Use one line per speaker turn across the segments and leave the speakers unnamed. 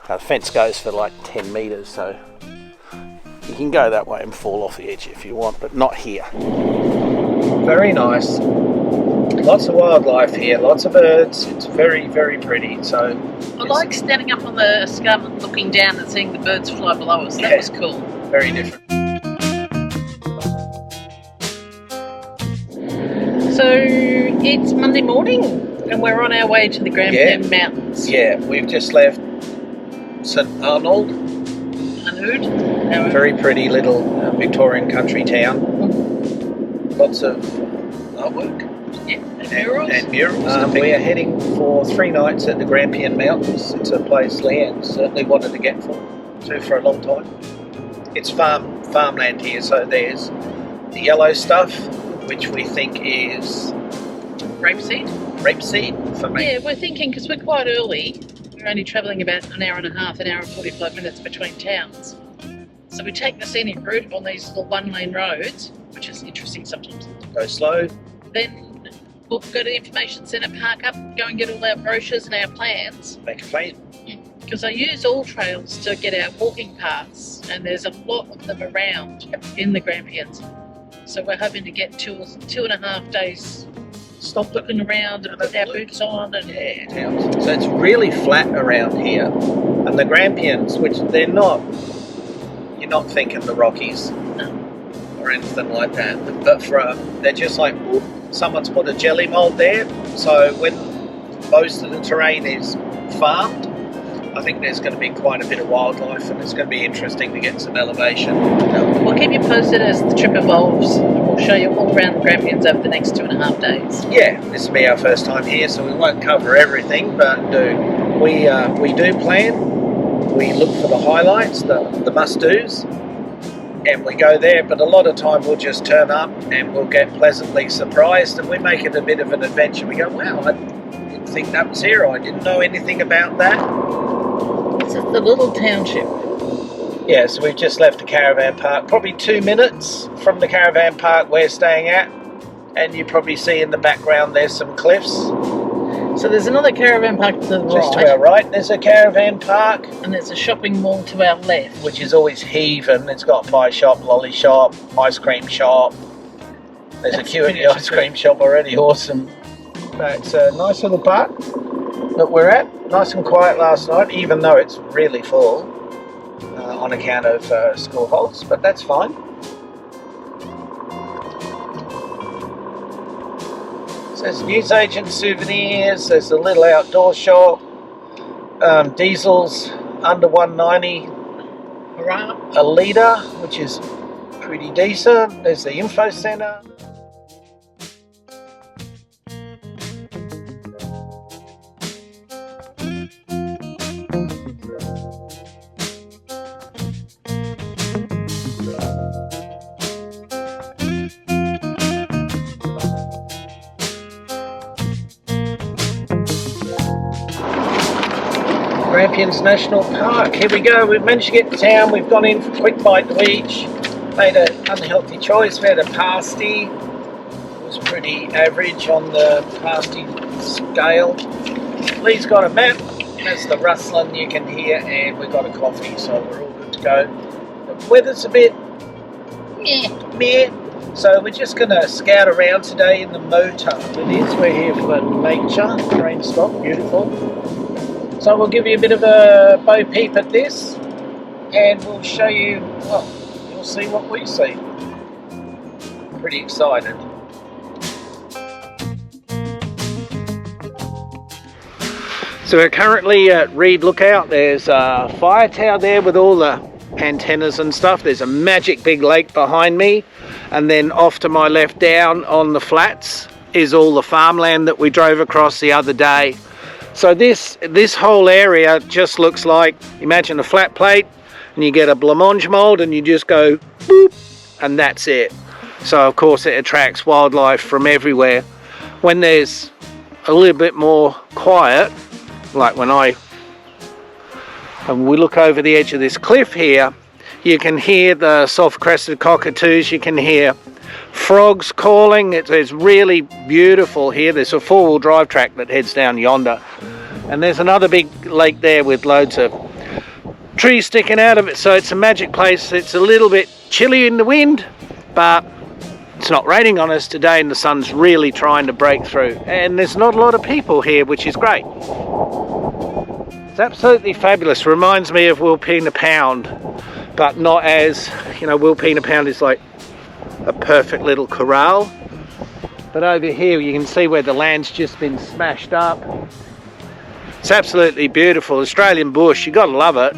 The fence goes for like 10 metres, so you can go that way and fall off the edge if you want, but not here. Very nice. Lots of wildlife here, lots of birds. It's very, very pretty. So
I like standing up on the scum and looking down and seeing the birds fly below us. That was cool.
Very different.
So it's Monday morning and we're on our way to the Grampians Mountains.
Yeah, we've just left St Arnold. Very pretty little Victorian country town. Lots of artwork.
Yeah, and murals.
We are heading for 3 nights at the Grampian Mountains. It's a place Leanne certainly wanted to get to for a long time. It's farmland here, so there's the yellow stuff, which we think is
rapeseed
for me.
Yeah, we're thinking, because we're quite early, we're only travelling about an hour and a half, an hour and 45 minutes between towns. So we take the scenic route on these little one-lane roads, which is interesting sometimes.
Go slow.
Then we'll go to the information centre, park up, go and get all our brochures and our plans.
Make a plan.
Because I use all trails to get our walking paths, and there's a lot of them around in the Grampians. So we're hoping to get 2.5 days stop looking around and put our boots on. And
So it's really flat around here. And the Grampians, which they're not, you're not thinking the Rockies or anything like that. But they're just like, someone's put a jelly mould there. So when most of the terrain is farmed, I think there's going to be quite a bit of wildlife, and it's going to be interesting to get some elevation.
We'll keep you posted as the trip evolves. We'll show you all around the Grampians over the next 2.5 days.
Yeah, this will be our first time here, so we won't cover everything, but we do plan. We look for the highlights, the must-dos, and we go there. But a lot of time we'll just turn up and we'll get pleasantly surprised, and we make it a bit of an adventure. We go, wow, I didn't think that was here. I didn't know anything about that.
It's just a little township.
Yeah, so we've just left the caravan park, probably 2 minutes from the caravan park we're staying at, and you probably see in the background there's some cliffs.
So there's another caravan park to the right.
Just to our right there's a caravan park.
And there's a shopping mall to our left.
Which is always heaving. It's got a pie shop, lolly shop, ice cream shop. There's a queue at the ice cream shop already, awesome. But it's a nice little park that we're at. Nice and quiet last night, even though it's really full on account of school holidays, but that's fine. So there's newsagent souvenirs, there's a little outdoor shop, diesels under 190 a litre, which is pretty decent. There's the info centre. Grampians National Park. Here we go. We've managed to get to town. We've gone in for a quick bite to each. Made an unhealthy choice. We had a pasty. It was pretty average on the pasty scale. Lee's got a map. That's the rustling you can hear, and we've got a coffee, so we're all good to go. The weather's a bit meh. So we're just going to scout around today in the motorhome. It is. We're here for nature. Rain stop. Beautiful. So we'll give you a bit of a bo peep at this, and we'll show you, well, you'll see what we see. Pretty excited. So we're currently at Reed Lookout. There's a fire tower there with all the antennas and stuff. There's a magic big lake behind me, and then off to my left down on the flats is all the farmland that we drove across the other day. So this whole area just looks like, imagine a flat plate, and you get a blancmange mould and you just go boop, and that's it. So of course it attracts wildlife from everywhere. When there's a little bit more quiet, like when we look over the edge of this cliff here, you can hear the soft-crested cockatoos, you can hear frogs calling. It's really beautiful here. There's a four-wheel drive track that heads down yonder, and there's another big lake there with loads of trees sticking out of it, so it's a magic place. It's a little bit chilly in the wind, but it's not raining on us today and the sun's really trying to break through, and there's not a lot of people here, which is great. It's absolutely fabulous. Reminds me of Wilpena Pound, but not as, you know, Wilpena Pound is like a perfect little corral, but over here you can see where the land's just been smashed up. It's absolutely beautiful. Australian bush, you gotta love it.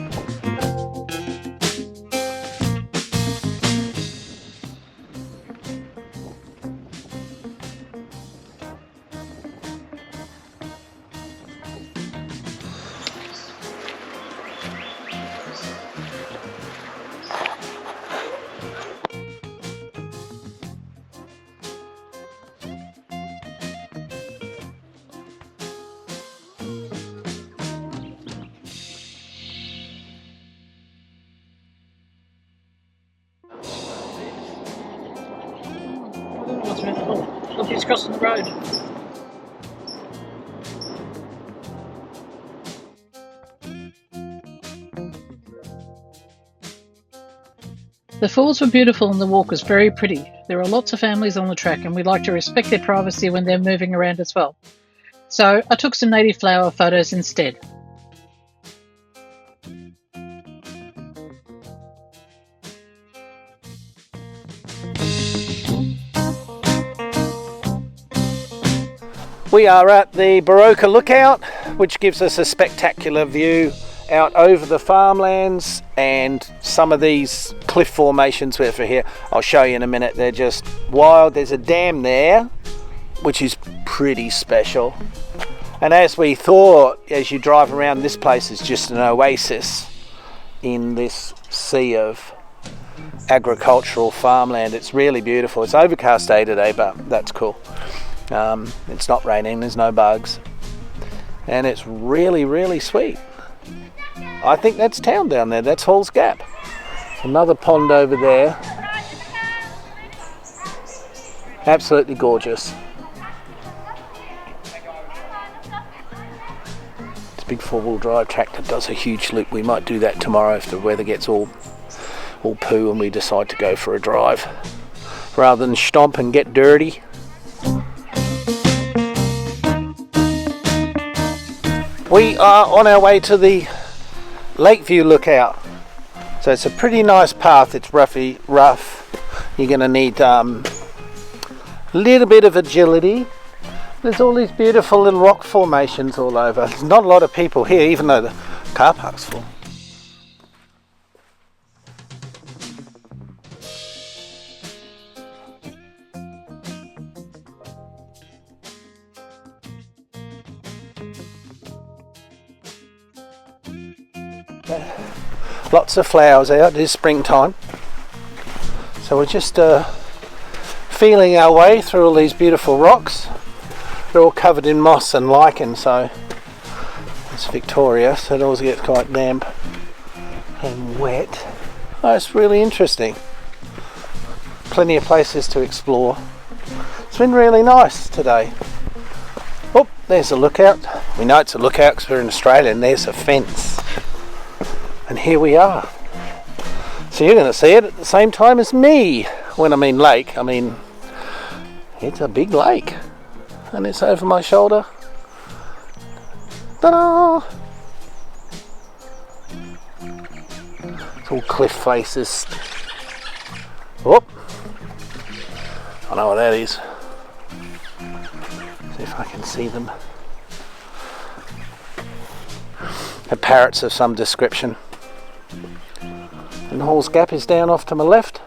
Look, he's crossing the road. The falls were beautiful and the walk was very pretty. There are lots of families on the track and we like to respect their privacy when they're moving around as well. So I took some native flower photos instead.
We are at the Barocca Lookout, which gives us a spectacular view out over the farmlands and some of these cliff formations we're for here. I'll show you in a minute. They're just wild. There's a dam there, which is pretty special. And as we thought, as you drive around, this place is just an oasis in this sea of agricultural farmland. It's really beautiful. It's overcast day today, but that's cool. It's not raining, there's no bugs, and it's really, really sweet. I think that's town down there. That's Hall's Gap. Another pond over there. Absolutely gorgeous. It's a big four-wheel drive tractor, does a huge loop. We might do that tomorrow if the weather gets all poo and we decide to go for a drive rather than stomp and get dirty. We are on our way to the Lakeview Lookout. So it's a pretty nice path. It's rough. You're going to need a little bit of agility. There's all these beautiful little rock formations all over. There's not a lot of people here, even though the car park's full. Lots of flowers out. It is springtime, so we're just feeling our way through all these beautiful rocks. They're all covered in moss and lichen, so it's Victoria, so it always gets quite damp and wet. Oh, it's really interesting. Plenty of places to explore. It's been really nice today. Oh, there's a lookout. We know it's a lookout because we're in Australia, and there's a fence. And here we are. So you're going to see it at the same time as me. When I mean lake, I mean it's a big lake. And it's over my shoulder. Ta-da! It's all cliff faces. Whoop! I know what that is. See if I can see them. They're parrots of some description. And Hall's Gap is down off to my left.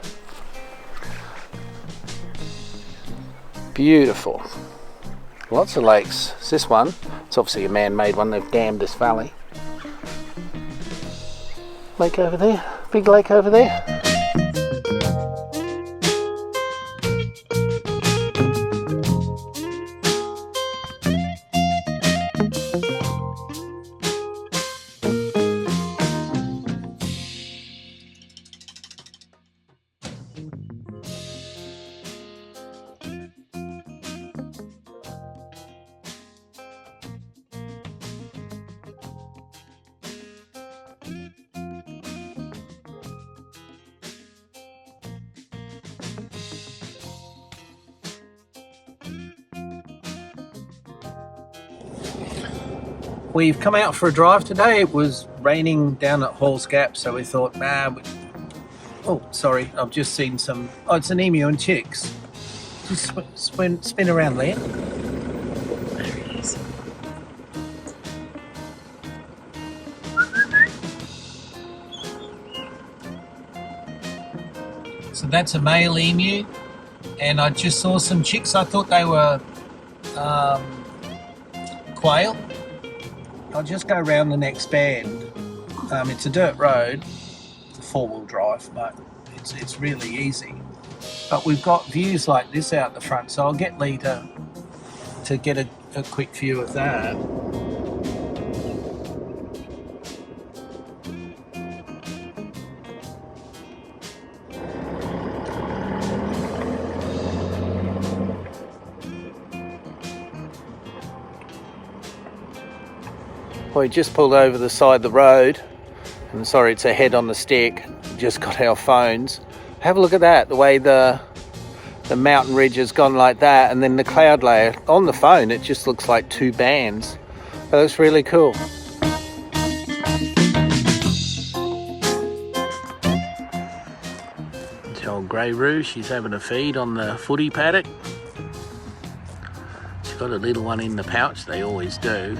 Beautiful. Lots of lakes. It's this one. It's obviously a man-made one. They've dammed this valley. Lake over there. Big lake over there. we've come out for a drive today. It was raining down at Halls Gap, so we thought, oh, sorry, I've just seen some. Oh, it's an emu and chicks. Just spin around, Leanne.
There he is.
So that's a male emu, and I just saw some chicks. I thought they were quail. I'll just go around the next bend. It's a dirt road, it's a four-wheel drive, but it's really easy. But we've got views like this out the front, so I'll get Lee to get a quick view of that. We just pulled over the side of the road. I'm sorry, it's a head on the stick. Just got our phones. Have a look at that, the way the mountain ridge has gone like that, and then the cloud layer. On the phone, it just looks like two bands. That looks really cool. It's old Grey Roo, she's having a feed on the footy paddock. She's got a little one in the pouch, they always do.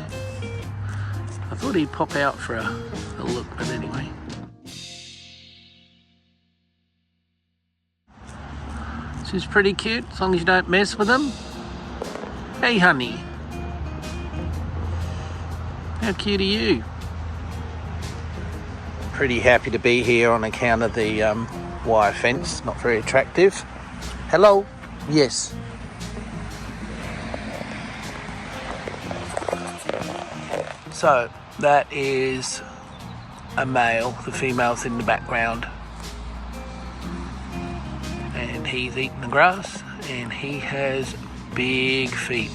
I thought he'd pop out for a look, but anyway. She's pretty cute, as long as you don't mess with them. Hey, honey. How cute are you? Pretty happy to be here on account of the wire fence, not very attractive. Hello? Yes. So, that is a male, the female's in the background. And he's eating the grass, and he has big feet.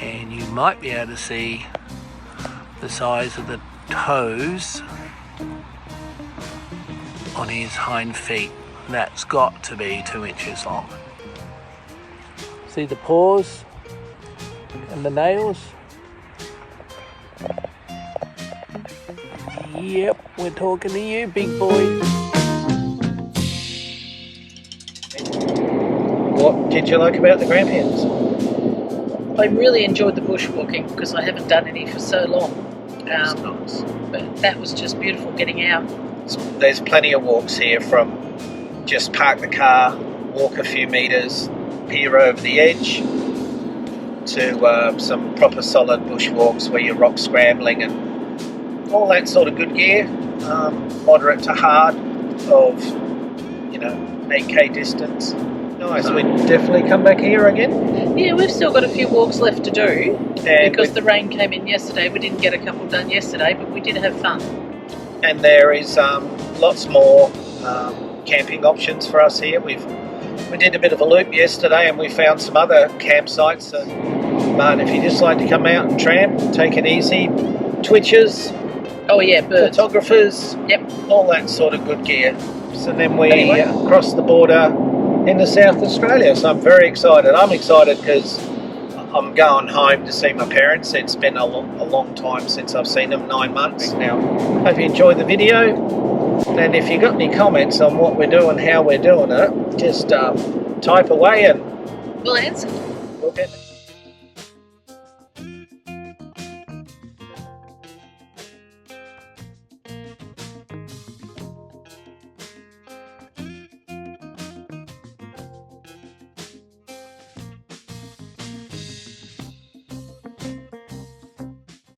And you might be able to see the size of the toes on his hind feet. That's got to be 2 inches long. See the paws and the nails? Yep, we're talking to you, big boy. What did you like about the Grampians?
I really enjoyed the bushwalking because I haven't done any for so long.
Nice.
But that was just beautiful getting out.
There's plenty of walks here, from just park the car, walk a few metres, peer over the edge, to some proper solid bushwalks where you're rock scrambling and all that sort of good gear, moderate to hard of, 8k distance. Nice, we'd definitely come back here again.
Yeah, we've still got a few walks left to do,
and
because the rain came in yesterday. We didn't get a couple done yesterday, but we did have fun. And
there is lots more camping options for us here. We did a bit of a loop yesterday and we found some other campsites. But if you just like to come out and tramp, take it easy, twitchers,
oh yeah, birds,
photographers,
yep,
all that sort of good gear. So then we cross the border into South Australia. So I'm very excited. I'm excited because I'm going home to see my parents. It's been a long time since I've seen them, 9 months now. Hope you enjoyed the video. And if you got any comments on what we're doing, how we're doing it, just type away and
we'll answer.
We'll get